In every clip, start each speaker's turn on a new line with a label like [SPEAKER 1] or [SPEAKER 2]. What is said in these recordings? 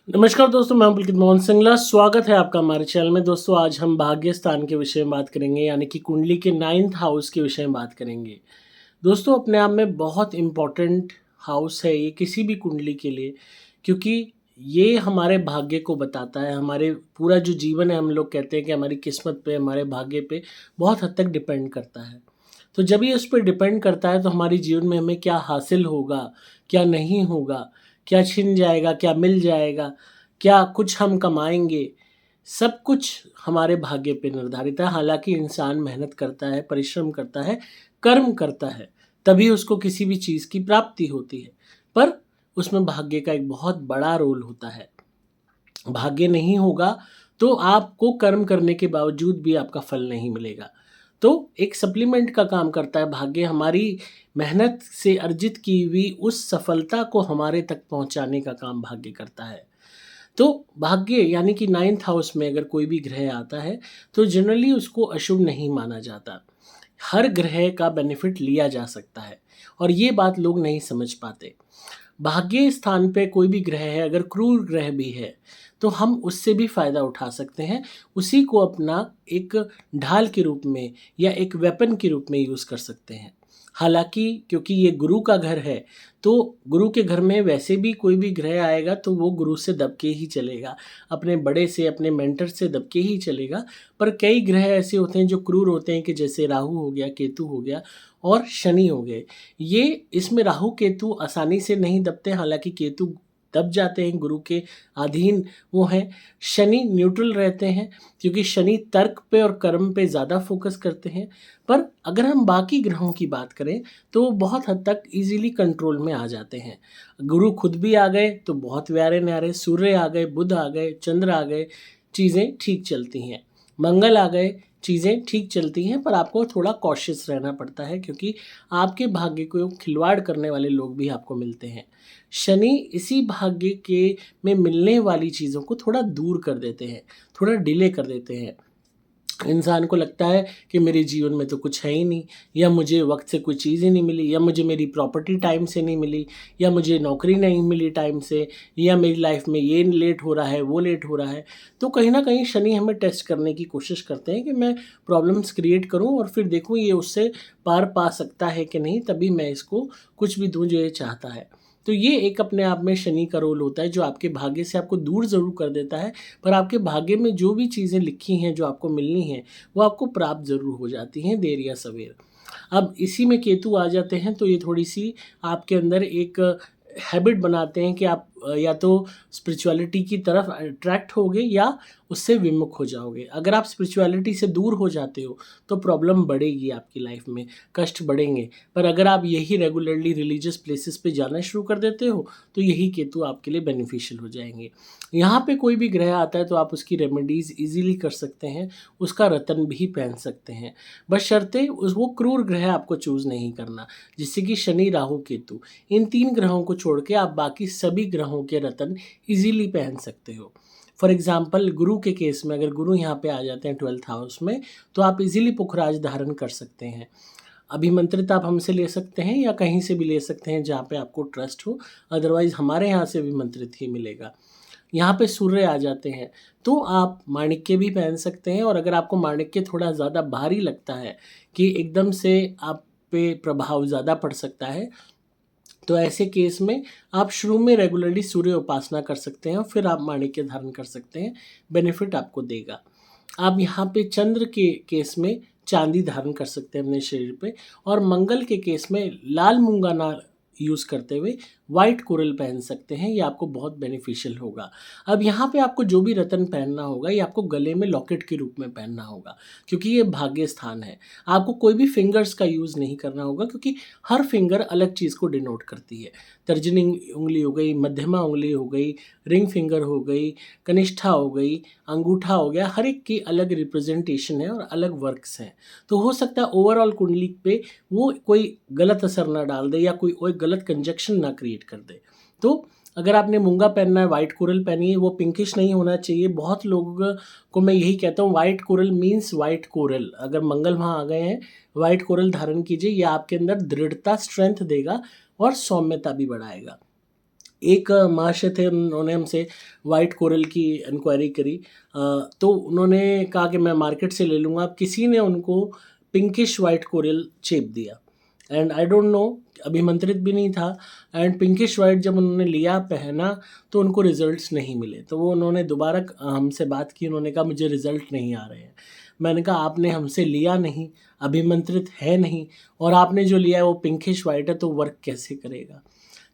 [SPEAKER 1] नमस्कार दोस्तों, मैं हूं पुलकित मोहन सिंगला। स्वागत है आपका हमारे चैनल में। दोस्तों, आज हम भाग्य स्थान के विषय में बात करेंगे, यानी कि कुंडली के 9th हाउस के विषय में बात करेंगे। दोस्तों, अपने आप में बहुत इम्पोर्टेंट हाउस है ये किसी भी कुंडली के लिए, क्योंकि ये हमारे भाग्य को बताता है। हमारे पूरा जो जीवन है, हम लोग कहते हैं कि हमारी किस्मत पे, हमारे भाग्य पे बहुत हद तक डिपेंड करता है। तो जब ये उस पर डिपेंड करता है तो हमारे जीवन में हमें क्या हासिल होगा, क्या नहीं होगा, क्या छिन जाएगा, क्या मिल जाएगा, क्या कुछ हम कमाएँगे, सब कुछ हमारे भाग्य पे निर्धारित है। हालाँकि इंसान मेहनत करता है, परिश्रम करता है, कर्म करता है, तभी उसको किसी भी चीज़ की प्राप्ति होती है। पर उसमें भाग्य का एक बहुत बड़ा रोल होता है। भाग्य नहीं होगा तो आपको कर्म करने के बावजूद भी आपका फल नहीं मिलेगा। तो एक सप्लीमेंट का काम करता है भाग्य, हमारी मेहनत से अर्जित की हुई उस सफलता को हमारे तक पहुँचाने का काम भाग्य करता है। तो भाग्य यानी कि 9th हाउस में अगर कोई भी ग्रह आता है तो जनरली उसको अशुभ नहीं माना जाता। हर ग्रह का बेनिफिट लिया जा सकता है और ये बात लोग नहीं समझ पाते। भाग्य स्थान पे कोई भी ग्रह है, अगर क्रूर ग्रह भी है, तो हम उससे भी फ़ायदा उठा सकते हैं। उसी को अपना एक ढाल के रूप में या एक वेपन के रूप में यूज़ कर सकते हैं। हालाँकि क्योंकि ये गुरु का घर है, तो गुरु के घर में वैसे भी कोई भी ग्रह आएगा तो वो गुरु से दब के ही चलेगा, अपने बड़े से, अपने मेंटर से दब के ही चलेगा। पर कई ग्रह ऐसे होते हैं जो क्रूर होते हैं, कि जैसे राहु हो गया, केतु हो गया और शनि हो गए। ये इसमें राहु केतु आसानी से नहीं दबते, हालाँकि केतु दब जाते हैं, गुरु के अधीन वो हैं। शनि न्यूट्रल रहते हैं, क्योंकि शनि तर्क पे और कर्म पे ज़्यादा फ़ोकस करते हैं। पर अगर हम बाकी ग्रहों की बात करें, तो वो बहुत हद तक ईज़िली कंट्रोल में आ जाते हैं। गुरु खुद भी आ गए तो बहुत प्यारे-न्यारे, सूर्य आ गए, बुध आ गए, चंद्र आ गए, चीज़ें ठीक चलती हैं। मंगल आ गए, चीज़ें ठीक चलती हैं, पर आपको थोड़ा कॉशियस रहना पड़ता है, क्योंकि आपके भाग्य को खिलवाड़ करने वाले लोग भी आपको मिलते हैं। शनि इसी भाग्य के में मिलने वाली चीज़ों को थोड़ा दूर कर देते हैं, थोड़ा डिले कर देते हैं। इंसान को लगता है कि मेरे जीवन में तो कुछ है ही नहीं, या मुझे वक़्त से कोई चीज़ ही नहीं मिली, या मुझे मेरी प्रॉपर्टी टाइम से नहीं मिली, या मुझे नौकरी नहीं मिली टाइम से, या मेरी लाइफ़ में ये लेट हो रहा है, वो लेट हो रहा है। तो कहीं न कहीं शनि हमें टेस्ट करने की कोशिश करते हैं कि मैं प्रॉब्लम्स क्रिएट करूँ और फिर देखूँ ये उससे पार पा सकता है कि नहीं, तभी मैं इसको कुछ भी दूँ जो ये चाहता है। तो ये एक अपने आप में शनि का रोल होता है, जो आपके भाग्य से आपको दूर ज़रूर कर देता है, पर आपके भाग्य में जो भी चीज़ें लिखी हैं, जो आपको मिलनी हैं, वो आपको प्राप्त ज़रूर हो जाती हैं, देर या सवेर। अब इसी में केतु आ जाते हैं, तो ये थोड़ी-सी आपके अंदर एक हैबिट बनाते हैं कि आप या तो स्पिरिचुअलिटी की तरफ अट्रैक्ट होगे या उससे विमुख हो जाओगे। अगर आप स्पिरिचुअलिटी से दूर हो जाते हो, तो प्रॉब्लम बढ़ेगी आपकी लाइफ में, कष्ट बढ़ेंगे। पर अगर आप यही रेगुलरली रिलीजियस प्लेसेस पे जाना शुरू कर देते हो, तो यही केतु आपके लिए बेनिफिशियल हो जाएँगे। यहाँ पे कोई भी ग्रह आता है तो आप उसकी रेमेडीज़ ईज़िली कर सकते हैं, उसका रतन भी पहन सकते हैं। बशर्ते उस वो क्रूर ग्रह आपको चूज़ नहीं करना, जैसे कि शनि, राहु, केतु। इन 3 ग्रहों को छोड़ के आप बाकी सभी ग्रहों के रतन ईज़िली पहन सकते हो। फॉर एग्ज़ाम्पल गुरु के केस में, अगर गुरु यहाँ पे आ जाते हैं 12th हाउस में, तो आप ईज़िली पुखराज धारण कर सकते हैं। अभिमंत्रित आप हमसे ले सकते हैं या कहीं से भी ले सकते हैं जहाँ पे आपको ट्रस्ट हो, अदरवाइज़ हमारे यहाँ से अभिमंत्रित ही मिलेगा। यहाँ पे सूर्य आ जाते हैं, तो आप माणिक्य भी पहन सकते हैं, और अगर आपको माणिक्य थोड़ा ज़्यादा भारी लगता है कि एकदम से आप पे प्रभाव ज़्यादा पड़ सकता है, तो ऐसे केस में आप शुरू में रेगुलरली सूर्य उपासना कर सकते हैं और फिर आप माणिक्य धारण कर सकते हैं, बेनिफिट आपको देगा। आप यहाँ पे चंद्र के केस में चांदी धारण कर सकते हैं अपने शरीर पे, और मंगल के केस में लाल मूंगा ना यूज़ करते हुए वाइट कोरल पहन सकते हैं, ये आपको बहुत बेनिफिशियल होगा। अब यहाँ पे आपको जो भी रत्न पहनना होगा, ये आपको गले में लॉकेट के रूप में पहनना होगा, क्योंकि ये भाग्य स्थान है। आपको कोई भी फिंगर्स का यूज़ नहीं करना होगा, क्योंकि हर फिंगर अलग चीज़ को डिनोट करती है। तर्जनी उंगली हो गई, मध्यमा उंगली हो गई, रिंग फिंगर हो गई, कनिष्ठा हो गई, अंगूठा हो गया, हर एक की अलग रिप्रेजेंटेशन है और अलग वर्क्स हैं। तो हो सकता है ओवरऑल कुंडली पे वो कोई गलत असर ना डाल दे, या कोई गलत कंजक्शन ना क्रिएट कर दे। तो अगर आपने मूंगा पहनना है, वाइट कोरल पहनिए, वो पिंकिश नहीं होना चाहिए। बहुत लोगों को मैं यही कहता हूँ, white coral means white coral. अगर मंगल वहाँ आ गए हैं, वाइट कोरल धारण कीजिए, ये आपके अंदर दृढ़ता, स्ट्रेंथ देगा और सौम्यता भी बढ़ाएगा। एक महाशय थे, उन्होंने हमसे वाइट कोरल की इंक्वायरी करी। तो उन्होंने कहा कि मैं मार्केट से ले लूँगा। अब किसी ने उनको पिंकिश वाइट कोरल चेप दिया एंड आई डोंट नो, अभिमंत्रित भी नहीं था। एंड पिंकिश वाइट जब उन्होंने लिया, पहना, तो उनको रिजल्ट्स नहीं मिले। तो वो उन्होंने दोबारा हमसे बात की, उन्होंने कहा मुझे रिजल्ट नहीं आ रहे हैं। मैंने कहा आपने हमसे लिया नहीं, अभिमंत्रित है नहीं, और आपने जो लिया है वो पिंकिश वाइट है, तो वर्क कैसे करेगा।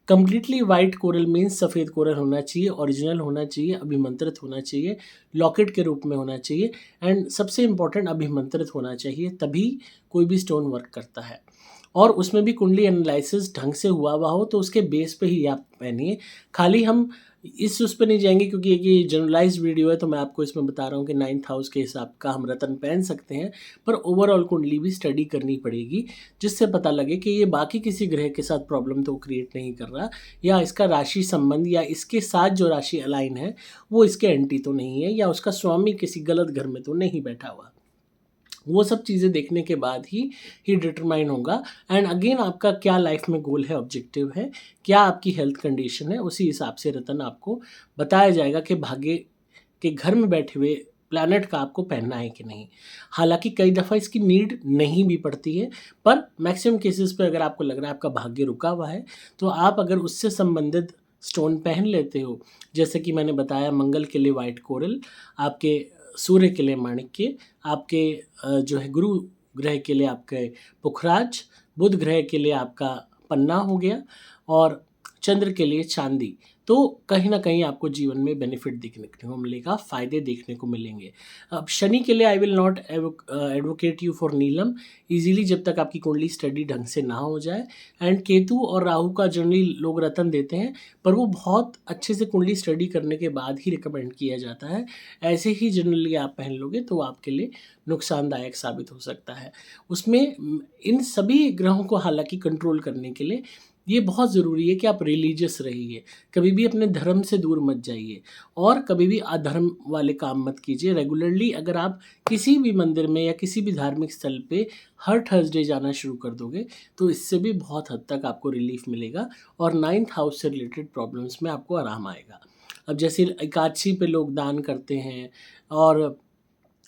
[SPEAKER 1] कंप्लीटली वाइट कोरल मीन्स सफ़ेद कोरल होना चाहिए, ओरिजिनल होना चाहिए, अभिमंत्रित होना चाहिए, लॉकेट के रूप में होना चाहिए, एंड सबसे इम्पॉर्टेंट अभिमंत्रित होना चाहिए, तभी कोई भी स्टोन वर्क करता है। और उसमें भी कुंडली एनालिसिस ढंग से हुआ हो तो उसके बेस पे ही आप पहनिए। खाली हम इस उस पे नहीं जाएंगे, क्योंकि एक ये जनरलाइज्ड वीडियो है, तो मैं आपको इसमें बता रहा हूँ कि 9th हाउस के हिसाब का हम रत्न पहन सकते हैं, पर ओवरऑल कुंडली भी स्टडी करनी पड़ेगी, जिससे पता लगे कि ये बाकी किसी ग्रह के साथ प्रॉब्लम तो क्रिएट नहीं कर रहा, या इसका राशि संबंध या इसके साथ जो राशि अलाइन है वो इसके एंटी तो नहीं है, या उसका स्वामी किसी गलत घर में तो नहीं बैठा हुआ। वो सब चीज़ें देखने के बाद ही डिटरमाइन होगा। एंड अगेन आपका क्या लाइफ में गोल है, ऑब्जेक्टिव है, क्या आपकी हेल्थ कंडीशन है, उसी हिसाब से रतन आपको बताया जाएगा कि भाग्य के घर में बैठे हुए प्लैनेट का आपको पहनना है कि नहीं। हालांकि कई दफ़ा इसकी नीड नहीं भी पड़ती है, पर मैक्सिमम केसेस पे अगर आपको लग रहा है आपका भाग्य रुका हुआ है, तो आप अगर उससे संबंधित स्टोन पहन लेते हो, जैसे कि मैंने बताया मंगल के लिए वाइट कोरल, आपके सूर्य के लिए माणिक्य, आपके जो है गुरु ग्रह के लिए आपके पुखराज, बुध ग्रह के लिए आपका पन्ना हो गया, और चंद्र के लिए चांदी, तो कहीं ना कहीं आपको जीवन में बेनिफिट देखने को मिलेगा, फ़ायदे देखने को मिलेंगे। अब शनि के लिए I will not advocate you for Neelam easily, जब तक आपकी कुंडली स्टडी ढंग से ना हो जाए। एंड केतु और राहु का जनरली लोग रतन देते हैं, पर वो बहुत अच्छे से कुंडली स्टडी करने के बाद ही रिकमेंड किया जाता है। ऐसे ही जनरली आप पहन लोगे तो आपके लिए नुकसानदायक साबित हो सकता है। उसमें इन सभी ग्रहों को हालांकि कंट्रोल करने के लिए ये बहुत ज़रूरी है कि आप रिलीजियस रहिए, कभी भी अपने धर्म से दूर मत जाइए, और कभी भी अधर्म वाले काम मत कीजिए। रेगुलरली अगर आप किसी भी मंदिर में या किसी भी धार्मिक स्थल पे हर थर्सडे जाना शुरू कर दोगे, तो इससे भी बहुत हद तक आपको रिलीफ मिलेगा, और 9th हाउस से रिलेटेड प्रॉब्लम्स में आपको आराम आएगा। अब जैसे एकादशी पे लोग दान करते हैं और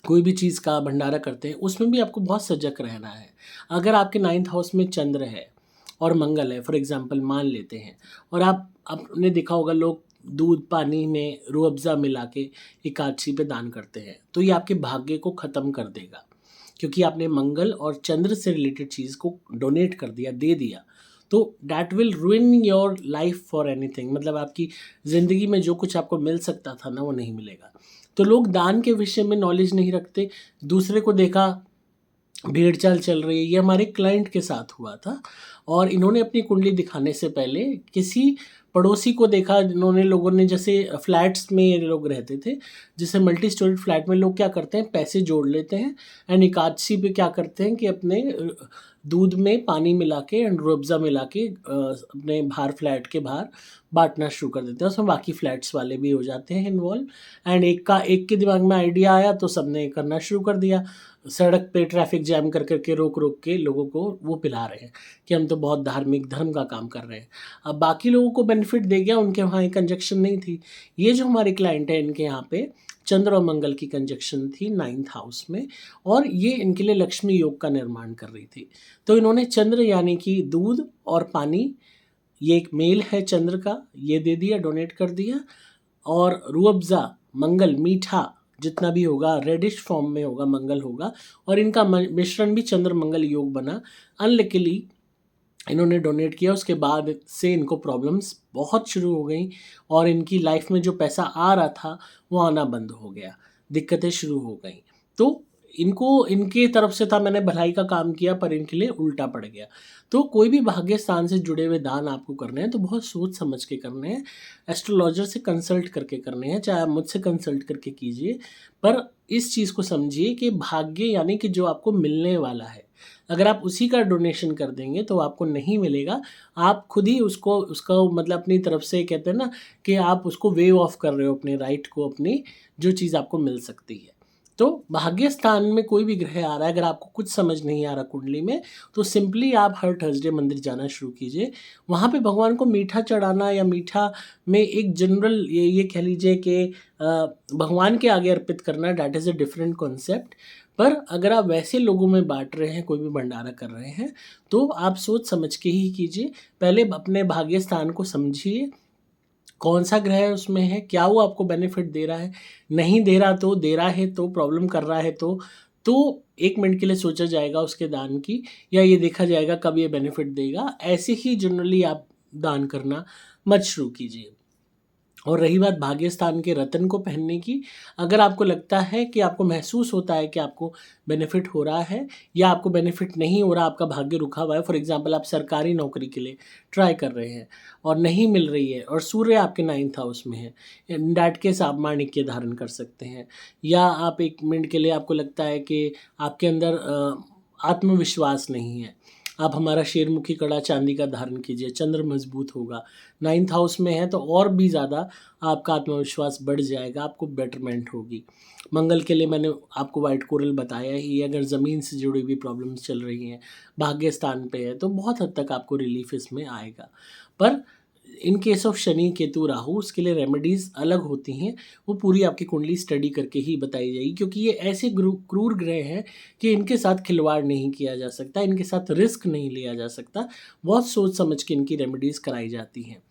[SPEAKER 1] कोई भी चीज़ का भंडारा करते हैं, उसमें भी आपको बहुत सजग रहना है। अगर आपके 9th हाउस में चंद्र है और मंगल है, फॉर एग्जांपल मान लेते हैं, और आपने देखा होगा लोग दूध पानी में रूह अफ़ज़ा मिला के एकादशी पे दान करते हैं, तो ये आपके भाग्य को ख़त्म कर देगा, क्योंकि आपने मंगल और चंद्र से रिलेटेड चीज़ को डोनेट कर दिया, दे दिया। तो that will रूइन your life for anything, मतलब आपकी ज़िंदगी में जो कुछ आपको मिल सकता था ना, वो नहीं मिलेगा। तो लोग दान के विषय में नॉलेज नहीं रखते, दूसरे को देखा भेड़ चाल चल रही है। ये हमारे क्लाइंट के साथ हुआ था, और इन्होंने अपनी कुंडली दिखाने से पहले किसी पड़ोसी को देखा, जिन्होंने लोगों ने, जैसे फ्लैट्स में ये लोग रहते थे, जैसे मल्टी स्टोरीड फ्लैट में लोग क्या करते हैं, पैसे जोड़ लेते हैं, एंड एकादशी पे क्या करते हैं कि अपने दूध में पानी मिला के एंड रूह अफ़ज़ा मिला के अपने बाहर फ्लैट के बाहर बांटना शुरू कर देते हैं। उसमें बाकी फ्लैट्स वाले भी हो जाते हैं इन्वॉल्व, एंड एक के दिमाग में आइडिया आया तो सबने करना शुरू कर दिया। सड़क पे ट्रैफिक जैम कर के रोक के लोगों को वो पिला रहे हैं कि हम तो बहुत धार्मिक धर्म का काम कर रहे हैं। अब बाकी लोगों को बेनिफिट दे गया, उनके वहाँ एक कंजक्शन नहीं थी। ये जो हमारे क्लाइंट है, इनके यहाँ पे चंद्र और मंगल की कंजक्शन थी 9th हाउस में, और ये इनके लिए लक्ष्मी योग का निर्माण कर रही थी। तो इन्होंने चंद्र यानी कि दूध और पानी, ये एक मेल है चंद्र का, ये दे दिया, डोनेट कर दिया, और रूह अफ़ज़ा मंगल मीठा जितना भी होगा रेडिश फॉर्म में होगा, मंगल होगा, और इनका मिश्रण भी चंद्र मंगल योग बना। अनलकीली इन्होंने डोनेट किया, उसके बाद से इनको प्रॉब्लम्स बहुत शुरू हो गई, और इनकी लाइफ में जो पैसा आ रहा था वो आना बंद हो गया, दिक्कतें शुरू हो गई। तो इनको, इनके तरफ से था मैंने भलाई का काम किया, पर इनके लिए उल्टा पड़ गया। तो कोई भी भाग्य स्थान से जुड़े हुए दान आपको करने हैं तो बहुत सोच समझ के करने हैं, एस्ट्रोलॉजर से कंसल्ट करके करने हैं, चाहे आप मुझसे कंसल्ट करके कीजिए, पर इस चीज़ को समझिए कि भाग्य यानी कि जो आपको मिलने वाला है, अगर आप उसी का डोनेशन कर देंगे तो आपको नहीं मिलेगा। आप खुद ही उसको, उसका मतलब अपनी तरफ से कहते हैं ना कि आप उसको वेव ऑफ कर रहे हो अपने राइट को, अपनी जो चीज़ आपको मिल सकती है। तो भाग्य स्थान में कोई भी ग्रह आ रहा है, अगर आपको कुछ समझ नहीं आ रहा कुंडली में, तो सिंपली आप हर थर्सडे मंदिर जाना शुरू कीजिए। वहाँ पे भगवान को मीठा चढ़ाना या मीठा में एक जनरल ये कह लीजिए कि भगवान के आगे अर्पित करना, that is a different concept. पर अगर आप वैसे लोगों में बांट रहे हैं, कोई भी भंडारा कर रहे हैं, तो आप सोच समझ के ही कीजिए। पहले अपने भाग्य स्थान को समझिए, कौन सा ग्रह उसमें है, क्या वो आपको बेनिफिट दे रहा है, नहीं दे रहा तो, दे रहा है तो, प्रॉब्लम कर रहा है तो 1 मिनट के लिए सोचा जाएगा उसके दान की, या ये देखा जाएगा कब ये बेनिफिट देगा। ऐसे ही जनरली आप दान करना मत शुरू कीजिए। और रही बात भाग्य स्थान के रत्न को पहनने की, अगर आपको लगता है कि आपको महसूस होता है कि आपको बेनिफिट हो रहा है या आपको बेनिफिट नहीं हो रहा, आपका भाग्य रुका हुआ है, फॉर एग्जांपल आप सरकारी नौकरी के लिए ट्राई कर रहे हैं और नहीं मिल रही है और सूर्य आपके 9th हाउस में है, इन दैट केस आप माणिक्य धारण कर सकते हैं। या आप 1 मिनट के लिए आपको लगता है कि आपके अंदर आत्मविश्वास नहीं है, आप हमारा शेरमुखी कड़ा चांदी का धारण कीजिए, चंद्र मजबूत होगा। 9th हाउस में है तो और भी ज़्यादा आपका आत्मविश्वास बढ़ जाएगा, आपको बेटरमेंट होगी। मंगल के लिए मैंने आपको व्हाइट कोरल बताया ही, अगर ज़मीन से जुड़ी हुई प्रॉब्लम्स चल रही हैं, भाग्य स्थान पे है, तो बहुत हद तक आपको रिलीफ इसमें आएगा। पर in case of Shani Ketu Rahu, उसके लिए रेमेडीज़ अलग होती हैं, वो पूरी आपकी कुंडली स्टडी करके ही बताई जाएगी, क्योंकि ये ऐसे क्रूर ग्रह हैं कि इनके साथ खिलवाड़ नहीं किया जा सकता, इनके साथ रिस्क नहीं लिया जा सकता, बहुत सोच समझ के इनकी रेमेडीज़ कराई जाती हैं।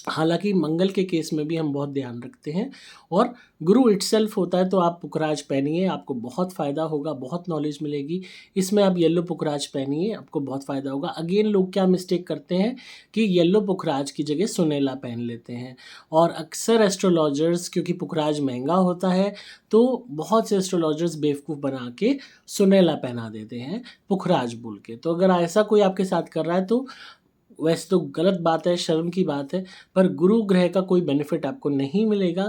[SPEAKER 1] हालांकि मंगल के केस में भी हम बहुत ध्यान रखते हैं। और गुरु इटसेल्फ होता है, तो आप पुखराज पहनिए, आपको बहुत फ़ायदा होगा, बहुत नॉलेज मिलेगी। इसमें आप येलो पुखराज पहनिए, आपको बहुत फ़ायदा होगा। अगेन लोग क्या मिस्टेक करते हैं कि येलो पुखराज की जगह सुनेला पहन लेते हैं, और अक्सर एस्ट्रोलॉजर्स, क्योंकि पुखराज महंगा होता है, तो बहुत से एस्ट्रोलॉजर्स बेवकूफ़ बना के सुनेला पहना देते हैं पुखराज बोल के। तो अगर ऐसा कोई आपके साथ कर रहा है तो वैसे तो गलत बात है, शर्म की बात है, पर गुरु ग्रह का कोई बेनिफिट आपको नहीं मिलेगा।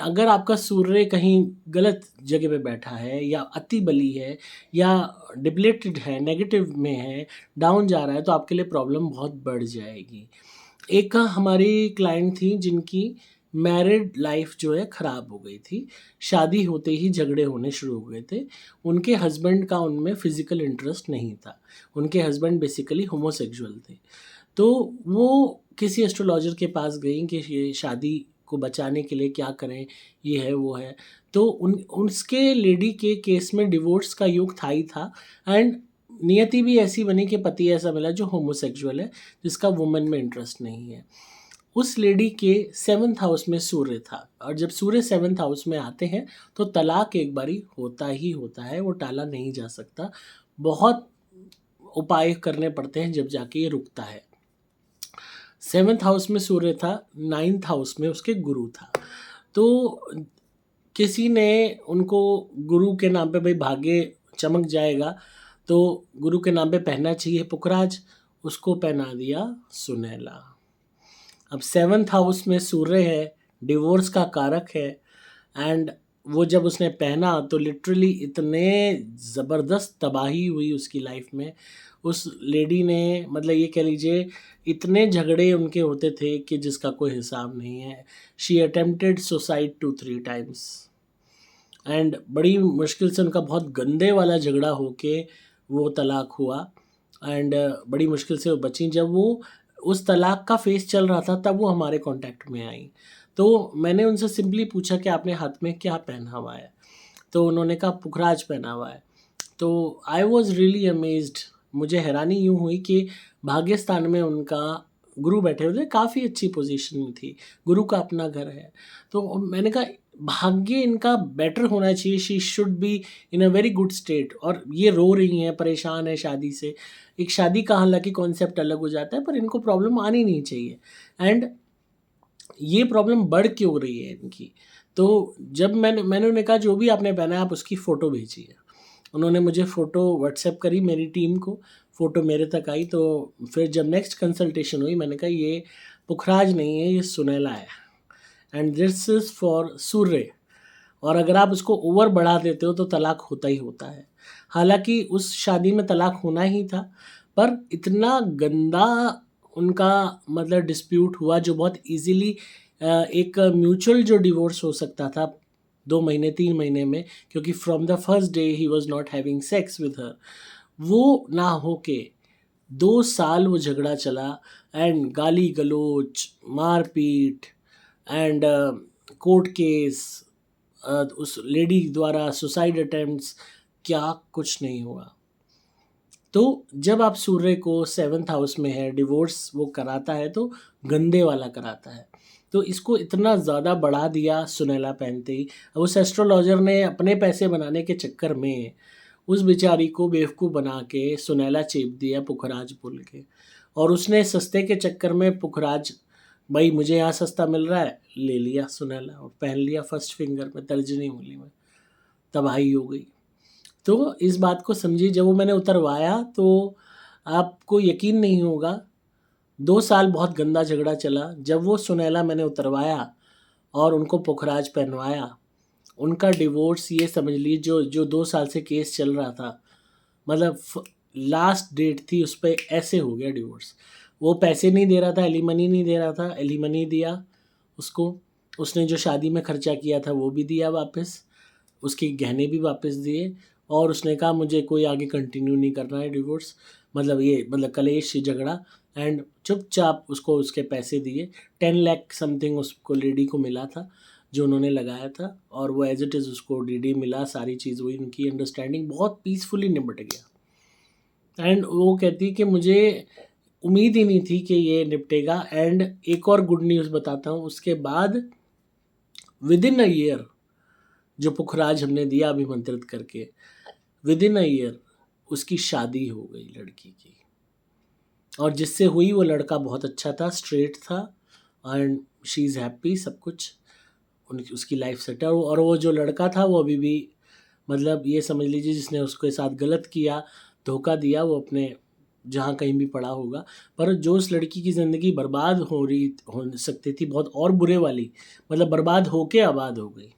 [SPEAKER 1] अगर आपका सूर्य कहीं गलत जगह पे बैठा है या अति बली है या डिप्लेटेड है, नेगेटिव में है, डाउन जा रहा है, तो आपके लिए प्रॉब्लम बहुत बढ़ जाएगी। एक हमारी क्लाइंट थी जिनकी मैरिड लाइफ जो है ख़राब हो गई थी, शादी होते ही झगड़े होने शुरू हो गए थे। उनके हस्बैंड का उनमें फ़िज़िकल इंटरेस्ट नहीं था, उनके हस्बैंड बेसिकली होमोसेक्सुअल थे। तो वो किसी एस्ट्रोलॉजर के पास गई कि ये शादी को बचाने के लिए क्या करें, ये है वो है। तो उसके लेडी के केस में डिवोर्स का योग था ही था, एंड नियति भी ऐसी बनी कि पति ऐसा मिला जो होमोसेक्सुअल है, जिसका वुमेन में इंटरेस्ट नहीं है। उस लेडी के 7th हाउस में सूर्य था, और जब सूर्य 7th हाउस में आते हैं तो तलाक एक बारी होता ही होता है, वो टाला नहीं जा सकता। बहुत उपाय करने पड़ते हैं जब जाके ये रुकता है। 7th हाउस में सूर्य था, 9th हाउस में उसके गुरु था। तो किसी ने उनको गुरु के नाम पे भाई भाग्य चमक जाएगा, तो गुरु के नाम पे पहनना चाहिए पुखराज, उसको पहना दिया सुनैला। अब 7th हाउस में सूर्य है, डिवोर्स का कारक है, एंड वो जब उसने पहना तो लिटरली इतने ज़बरदस्त तबाही हुई उसकी लाइफ में। उस लेडी ने, मतलब ये कह लीजिए, इतने झगड़े उनके होते थे कि जिसका कोई हिसाब नहीं है। She attempted suicide 2-3 times, and बड़ी मुश्किल से उनका बहुत गंदे वाला झगड़ा होके वो तलाक हुआ, एंड बड़ी मुश्किल से वो बची। जब वो उस तलाक का फेस चल रहा था तब वो हमारे कांटेक्ट में आई। तो मैंने उनसे सिंपली पूछा कि आपने हाथ में क्या पहना हुआ है, तो उन्होंने कहा पुखराज पहना हुआ है। तो आई वॉज रियली अमेज्ड, मुझे हैरानी यूँ हुई कि भाग्यस्थान में उनका गुरु बैठे हुए थे, काफ़ी अच्छी पोजीशन में थी, गुरु का अपना घर है। तो मैंने कहा भाग्य इनका बेटर होना चाहिए, she should be in a very good state. और ये रो रही हैं, परेशान है शादी से। एक शादी का हालांकि कॉन्सेप्ट अलग हो जाता है, पर इनको प्रॉब्लम आनी नहीं चाहिए, एंड ये प्रॉब्लम बढ़ क्यों रही है इनकी। तो जब मैंने उन्हें कहा जो भी आपने पहना है आप उसकी फ़ोटो भेजिए। उन्होंने मुझे फ़ोटो व्हाट्सएप करी, मेरी टीम को फ़ोटो मेरे तक आई। तो फिर जब नेक्स्ट कंसल्टेशन हुई, मैंने कहा ये पुखराज नहीं है, ये सुनैला है, एंड दिस इज़ फॉर सूर्य। और अगर आप उसको ओवर बढ़ा देते हो तो तलाक होता ही होता है। हालांकि उस शादी में तलाक होना ही था, पर इतना गंदा उनका डिस्प्यूट हुआ जो बहुत इजीली एक म्यूचुअल जो डिवोर्स हो सकता था 2 महीने 3 महीने में, क्योंकि from the first day he was not having sex with her, वो ना होके 2 साल वो झगड़ा चला, एंड गाली गलोच, मारपीट, एंड कोर्ट केस, उस लेडी द्वारा सुसाइड अटेम्प्ट्स, क्या कुछ नहीं हुआ। तो जब आप सूर्य को 7th हाउस में है, डिवोर्स वो कराता है तो गंदे वाला कराता है। तो इसको इतना ज़्यादा बढ़ा दिया सुनैला पहनते ही। अब उस एस्ट्रोलॉजर ने अपने पैसे बनाने के चक्कर में उस बेचारी को बेवकूफ़ बना के सुनैला चेप दिया पुखराज बोल के, और उसने सस्ते के चक्कर में पुखराज, भाई मुझे यहाँ सस्ता मिल रहा है, ले लिया सुनैला और पहन लिया फर्स्ट फिंगर में, तर्जनी उंगली में। तबाही हो गई। तो इस बात को समझिए, जब वो मैंने उतरवाया तो आपको यकीन नहीं होगा, 2 साल बहुत गंदा झगड़ा चला। जब वो सुनैला मैंने उतरवाया और उनको पुखराज पहनवाया, उनका डिवोर्स, ये समझ लीजिए जो 2 साल से केस चल रहा था, मतलब लास्ट डेट थी उस पे, ऐसे हो गया डिवोर्स। वो पैसे नहीं दे रहा था, एलिमनी नहीं दे रहा था, एलिमनी दिया उसको। उसने जो शादी में खर्चा किया था वो भी दिया वापस, उसके गहने भी वापस दिए, और उसने कहा मुझे कोई आगे कंटिन्यू नहीं करना है डिवोर्स, मतलब ये मतलब कलेश झगड़ा, एंड चुपचाप उसको उसके पैसे दिए। 10 लाख समथिंग उसको लेडी को मिला था जो उन्होंने लगाया था, और वो एज इट इज़ उसको डीडी मिला, सारी चीज़ हुई, उनकी अंडरस्टैंडिंग बहुत पीसफुली निपट गया। एंड वो कहती कि मुझे उम्मीद ही नहीं थी कि ये निपटेगा। एंड एक और गुड न्यूज़ बताता हूँ, उसके बाद विद इन अ ईयर, जो पुखराज हमने दिया अभिमंत्रित करके, विद इन अ ईयर उसकी शादी हो गई लड़की की। और जिससे हुई वो लड़का बहुत अच्छा था, स्ट्रेट था, एंड शी इज़ हैप्पी, सब कुछ उनकी उसकी लाइफ सेट है। और वो जो लड़का था वो अभी भी, मतलब ये समझ लीजिए जिसने उसके साथ गलत किया, धोखा दिया, वो अपने जहाँ कहीं भी पड़ा होगा। पर जो उस लड़की की ज़िंदगी बर्बाद हो सकती थी बहुत और बुरे वाली, मतलब बर्बाद होके आबाद हो गई।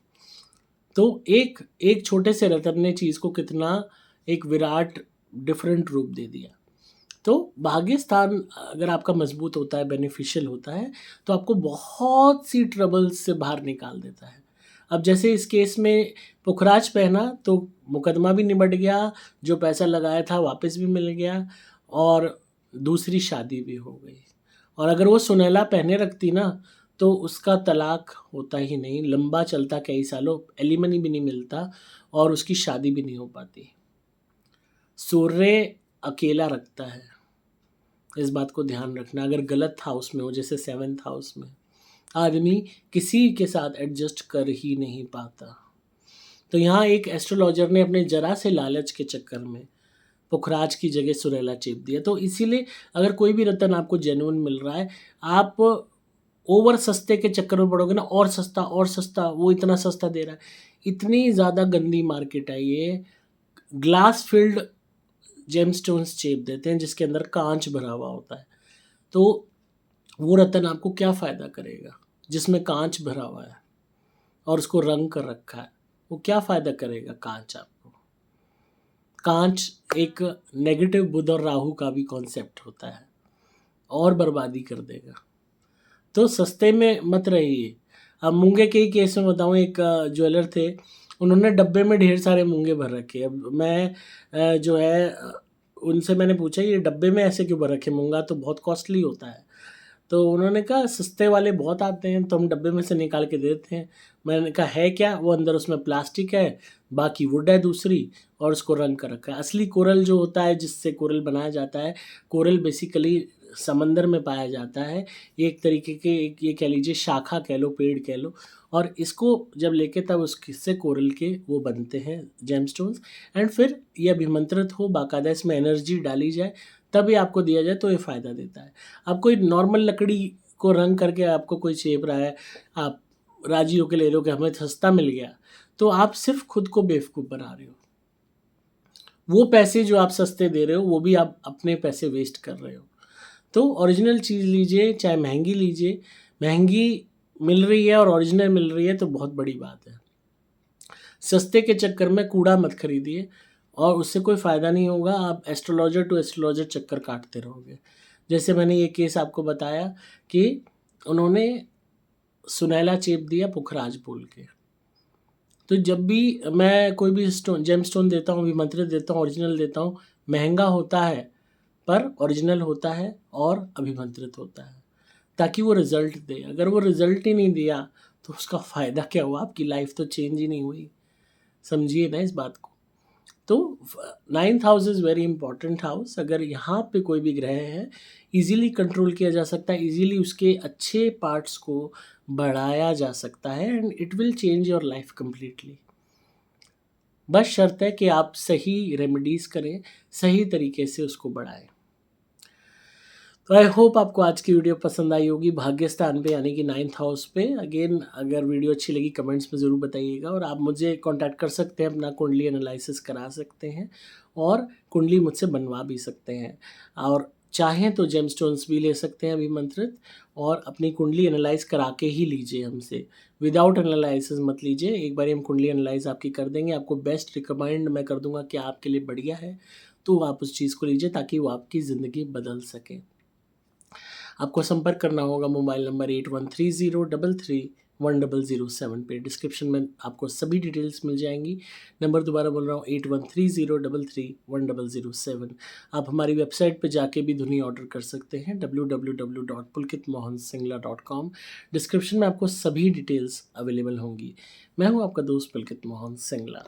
[SPEAKER 1] तो एक एक छोटे से रतन ने चीज़ को कितना एक विराट डिफरेंट रूप दे दिया। तो भाग्य स्थान अगर आपका मजबूत होता है, बेनिफिशियल होता है, तो आपको बहुत सी ट्रबल्स से बाहर निकाल देता है। अब जैसे इस केस में पुखराज पहना तो मुकदमा भी निबट गया, जो पैसा लगाया था वापस भी मिल गया, और दूसरी शादी भी हो गई। और अगर वो सुनैला पहने रखती ना, तो उसका तलाक होता ही नहीं, लंबा चलता कई सालों, एलिमनी भी नहीं मिलता, और उसकी शादी भी नहीं हो पाती। सूर्य अकेला रखता है, इस बात को ध्यान रखना। अगर गलत हाउस में हो, जैसे 7th हाउस में, आदमी किसी के साथ एडजस्ट कर ही नहीं पाता। तो यहाँ एक एस्ट्रोलॉजर ने अपने जरा से लालच के चक्कर में पुखराज की जगह सुरेला चेप दिया। तो इसीलिए अगर कोई भी रतन आपको जेन्युइन मिल रहा है, आप ओवर सस्ते के चक्कर में पड़ोगे ना, और सस्ता और सस्ता, वो इतना सस्ता दे रहा है, इतनी ज़्यादा गंदी मार्केट है ये। ग्लास फिल्ड जेमस्टोन्स चेप देते हैं जिसके अंदर कांच भरा हुआ होता है। तो वो रतन आपको क्या फ़ायदा करेगा जिसमें कांच भरा हुआ है और उसको रंग कर रखा है, वो क्या फ़ायदा करेगा कांच आपको। कांच एक नेगेटिव बुध और राहु का भी कॉन्सेप्ट होता है, और बर्बादी कर देगा। तो सस्ते में मत रहिए। अब मूंगे के ही केस में बताऊँ, एक ज्वेलर थे, उन्होंने डब्बे में ढेर सारे मूंगे भर रखे। अब मैं जो है उनसे मैंने पूछा ये डब्बे में ऐसे क्यों भर रखे, मूंगा तो बहुत कॉस्टली होता है। तो उन्होंने कहा सस्ते वाले बहुत आते हैं तो हम डब्बे में से निकाल के देते हैं। मैंने कहा है क्या, वो अंदर उसमें प्लास्टिक है, बाकी वुड है दूसरी, और उसको रंग कर रखा है। असली कोरल जो होता है, जिससे कोरल बनाया जाता है, कोरल बेसिकली समंदर में पाया जाता है। ये एक तरीके के ये कह लीजिए शाखा कह लो, पेड़ कह लो, और इसको जब लेके तब उससे कोरल के वो बनते हैं जेमस्टोन्स। एंड फिर ये अभिमंत्रित हो, बाकायदा इसमें एनर्जी डाली जाए, तभी आपको दिया जाए, तो ये फ़ायदा देता है। अब कोई नॉर्मल लकड़ी को रंग करके आपको कोई चेप रहा है, आप राजी होकर ले रहे हो कि हमें सस्ता मिल गया, तो आप सिर्फ खुद को बेवकूफ़ बना रहे हो। वो पैसे जो आप सस्ते दे रहे हो वो भी आप अपने पैसे वेस्ट कर रहे हो। तो ओरिजिनल चीज़ लीजिए, चाहे महंगी लीजिए। महंगी मिल रही है और ओरिजिनल मिल रही है तो बहुत बड़ी बात है। सस्ते के चक्कर में कूड़ा मत खरीदिए, और उससे कोई फ़ायदा नहीं होगा। आप एस्ट्रोलॉजर टू एस्ट्रोलॉजर चक्कर काटते रहोगे। जैसे मैंने ये केस आपको बताया कि उन्होंने सुनैला चेप दिया पुखराज बोल के, तो जब भी मैं कोई भी जेम स्टोन देता हूँ, अभिमंत्रित देता हूँ, ओरिजिनल देता हूँ, महंगा होता है पर ओरिजिनल होता है और अभिमंत्रित होता है, ताकि वो रिज़ल्ट दे। अगर वो रिज़ल्ट ही नहीं दिया तो उसका फ़ायदा क्या हुआ? आपकी लाइफ तो चेंज ही नहीं हुई। समझिए ना इस बात को। तो 9th house is very important house. अगर यहाँ पे कोई भी ग्रह है, इजीली कंट्रोल किया जा सकता है, इजीली उसके अच्छे पार्ट्स को बढ़ाया जा सकता है and it will change your life completely. बस शर्त है कि आप सही रेमेडीज़ करें, सही तरीके से उसको बढ़ाएं। तो आई होप आपको आज की वीडियो पसंद आई होगी भाग्य स्थान पे यानी कि 9th हाउस पे। अगेन अगर वीडियो अच्छी लगी कमेंट्स में ज़रूर बताइएगा, और आप मुझे कांटेक्ट कर सकते हैं, अपना कुंडली एनालिसिस करा सकते हैं और कुंडली मुझसे बनवा भी सकते हैं। और चाहें तो जेमस्टोन्स भी ले सकते हैं अभिमंत्रित, और अपनी कुंडली एनालाइज करा के ही लीजिए हमसे। विदाउट एनालिसिस मत लीजिए। एक बार हम कुंडली एनालाइज आपकी कर देंगे, आपको बेस्ट रिकमेंड मैं कर दूंगा कि आपके लिए बढ़िया है, तो आप उस चीज़ को लीजिए ताकि वो आपकी ज़िंदगी बदल सके। आपको संपर्क करना होगा मोबाइल नंबर 8130331007 पे। डिस्क्रिप्शन में आपको सभी डिटेल्स मिल जाएंगी। नंबर दोबारा बोल रहा हूँ 8130331007। आप हमारी वेबसाइट पे जाके भी धुनी ऑर्डर कर सकते हैं www.pulkitmohansingla.com। डिस्क्रिप्शन में आपको सभी डिटेल्स अवेलेबल होंगी। मैं हूँ आपका दोस्त पुलकित मोहन सिंगला।